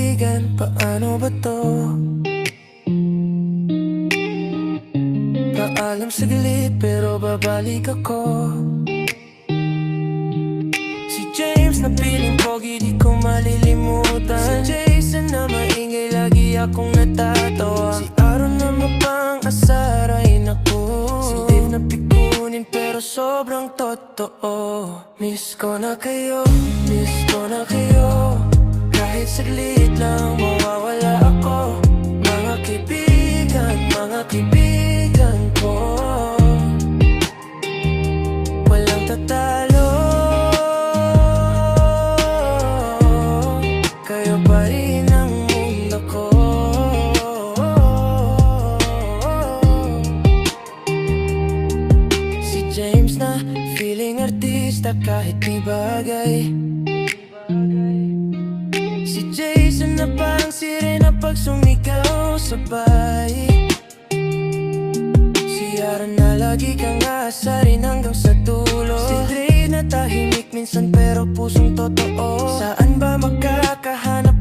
kaibigan, paano ba to? Paalam saglit pero babalik ako. Si James na piling pogi di ko malilimutan. Si Jason na maingay lagi akong natatawa. Si Aaron na mapang asar ay naku. Si Dave na pikunin pero sobrang totoo. Miss ko na kayo, miss ko na kayo. Kahit saglit lang mawawala ako. Mga kaibigan ko, walang tatalo. Kayo pa rin ang mundo ko. Si James na feeling artista kahit di bagay. Si Jason na parang sirena pag sumigaw sabay. Si Aaron na lagi kang aasarin hanggang sa dulo. Si Dre na tahimik minsan pero pusong totoo. Saan ba makakahanap